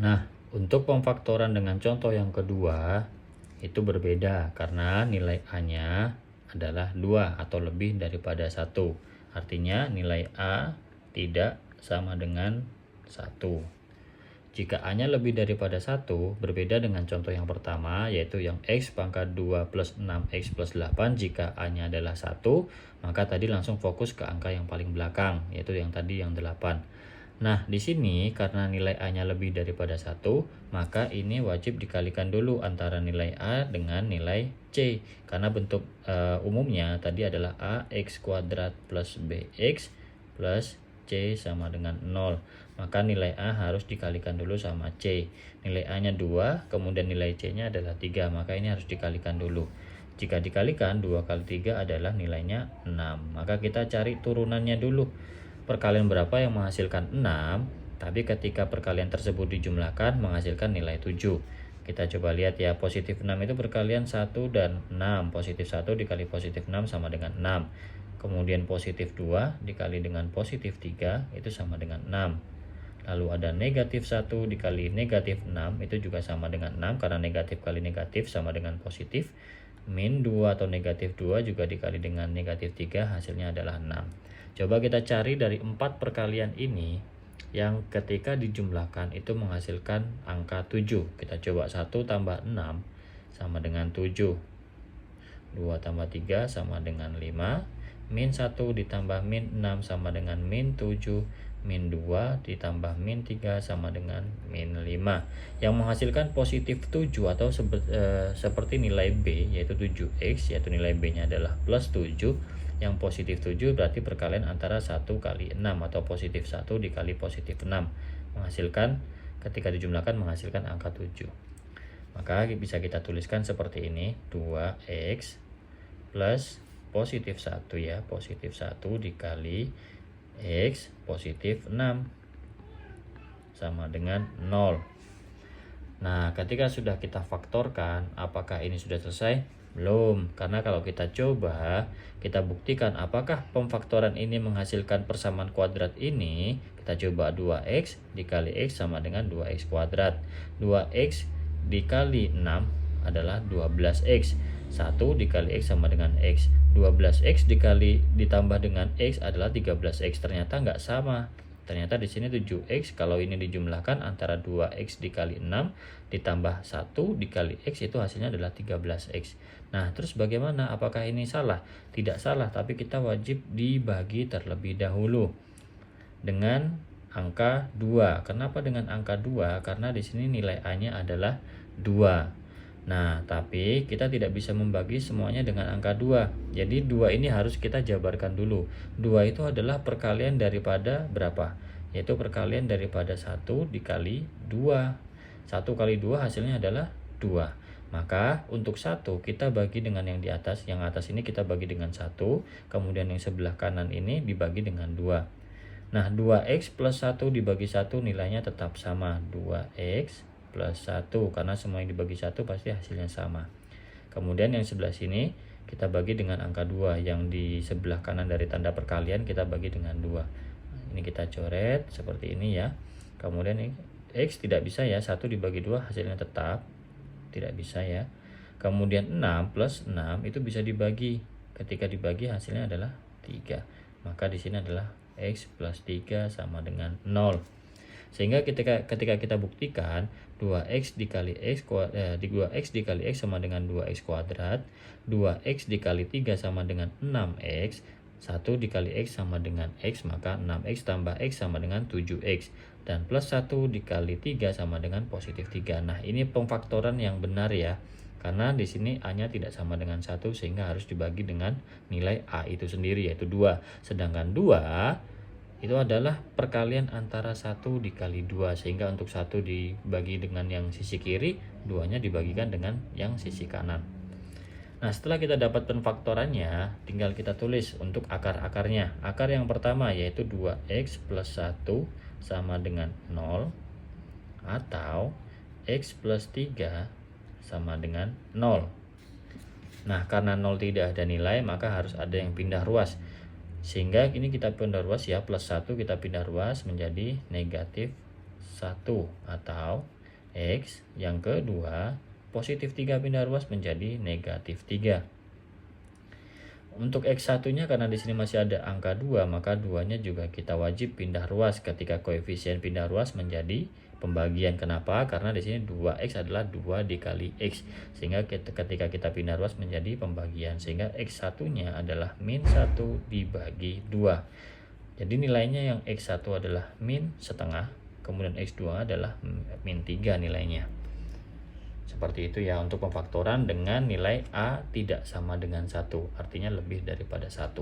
Nah, untuk pemfaktoran dengan contoh yang kedua itu berbeda karena nilai A-nya adalah 2 atau lebih daripada 1. Artinya nilai A tidak sama dengan 1. Jika A-nya lebih daripada 1, berbeda dengan contoh yang pertama, yaitu yang X pangkat 2 plus 6X plus 8. Jika A-nya adalah 1, maka tadi langsung fokus ke angka yang paling belakang, yaitu yang tadi yang 8. Nah, di sini karena nilai A-nya lebih daripada 1, maka ini wajib dikalikan dulu antara nilai A dengan nilai C. Karena bentuk umumnya tadi adalah AX kuadrat plus BX plus C sama dengan 0. Maka nilai A harus dikalikan dulu sama C. Nilai A-nya 2, kemudian nilai C-nya adalah 3. Maka ini harus dikalikan dulu. Jika dikalikan, 2 kali 3 adalah nilainya 6. Maka kita cari turunannya dulu. Perkalian berapa yang menghasilkan 6, tapi ketika perkalian tersebut dijumlahkan menghasilkan nilai 7. Kita coba lihat ya, positif 6 itu perkalian 1 dan 6. Positif 1 dikali positif 6 sama dengan 6. Kemudian positif 2 dikali dengan positif 3 itu sama dengan 6. Lalu ada negatif 1 dikali negatif 6 itu juga sama dengan 6 karena negatif kali negatif sama dengan positif. Min 2 atau negatif 2 juga dikali dengan negatif 3 hasilnya adalah 6. Coba kita cari dari 4 perkalian ini yang ketika dijumlahkan itu menghasilkan angka 7. Kita coba 1 tambah 6 sama dengan 7. 2 tambah 3 sama dengan 5. Min 1 ditambah min 6 sama dengan min 7. Min 2 ditambah min 3 sama dengan min 5. Yang menghasilkan positif 7 atau seperti nilai B yaitu 7X, yaitu nilai B-nya adalah plus 7. Yang positif 7 berarti perkalian antara 1 kali 6 atau positif 1 dikali positif 6. Menghasilkan, ketika dijumlahkan menghasilkan angka 7. Maka bisa kita tuliskan seperti ini, 2X plus positif 1 ya, positif 1 dikali X positif 6 sama dengan 0. Nah, ketika sudah kita faktorkan, apakah ini sudah selesai? Belum, karena kalau kita coba, kita buktikan apakah pemfaktoran ini menghasilkan persamaan kuadrat ini. Kita coba 2X dikali X sama dengan 2X kuadrat. 2X dikali 6 adalah 12X. 1 dikali X sama dengan X. 12X ditambah dengan X adalah 13X. Ternyata nggak sama. Ternyata di sini 7X kalau ini dijumlahkan antara 2X dikali 6 ditambah 1 dikali X itu hasilnya adalah 13X. Nah, terus bagaimana? Apakah ini salah? Tidak salah, tapi kita wajib dibagi terlebih dahulu dengan angka 2. Kenapa dengan angka 2? Karena di sini nilai A-nya adalah 2. Nah, tapi kita tidak bisa membagi semuanya dengan angka 2. Jadi 2 ini harus kita jabarkan dulu. 2 itu adalah perkalian daripada berapa? Yaitu perkalian daripada 1 dikali 2. 1 kali 2 hasilnya adalah 2. Maka untuk 1 kita bagi dengan yang di atas. Yang atas ini kita bagi dengan 1. Kemudian yang sebelah kanan ini dibagi dengan 2. Nah, 2X plus 1 dibagi 1 nilainya tetap sama. 2X plus 1 karena semua yang dibagi 1 pasti hasilnya sama. Kemudian yang sebelah sini kita bagi dengan angka 2. Yang di sebelah kanan dari tanda perkalian kita bagi dengan 2. Ini kita coret seperti ini ya. Kemudian ini X tidak bisa ya, 1 dibagi 2 hasilnya tetap tidak bisa ya. Kemudian 6 plus 6 itu bisa dibagi. Ketika dibagi hasilnya adalah 3. Maka di sini adalah X plus 3 sama dengan 0. Sehingga ketika kita buktikan 2X dikali X 2X dikali X sama dengan 2X kuadrat, 2X dikali 3 sama dengan 6X, 1 dikali X sama dengan X, maka 6X tambah X sama dengan 7X, dan plus 1 dikali 3 sama dengan positif 3. Nah, ini pemfaktoran yang benar ya, karena di sini A-nya tidak sama dengan 1 sehingga harus dibagi dengan nilai A itu sendiri yaitu 2. Sedangkan 2 itu adalah perkalian antara 1 dikali 2, sehingga untuk 1 dibagi dengan yang sisi kiri, 2-nya dibagikan dengan yang sisi kanan. Nah, setelah kita dapat penfaktorannya, tinggal kita tulis untuk akar-akarnya. Akar yang pertama yaitu 2X plus 1 sama dengan 0, atau X plus 3 sama dengan 0. Nah, karena 0 tidak ada nilai, maka harus ada yang pindah ruas. Sehingga ini kita pindah ruas ya, plus 1 kita pindah ruas menjadi negatif 1 atau X yang kedua positif 3 pindah ruas menjadi negatif 3. Untuk X1-nya karena di sini masih ada angka 2, maka 2-nya juga kita wajib pindah ruas ketika koefisien pindah ruas menjadi pembagian. Kenapa? Karena di sini 2X adalah 2 dikali X. Sehingga ketika kita pindah ruas menjadi pembagian. Sehingga X1-nya adalah min 1 dibagi 2. Jadi nilainya yang X1 adalah min setengah, kemudian X2 adalah min 3 nilainya. Seperti itu ya untuk pemfaktoran dengan nilai A tidak sama dengan 1, artinya lebih daripada 1.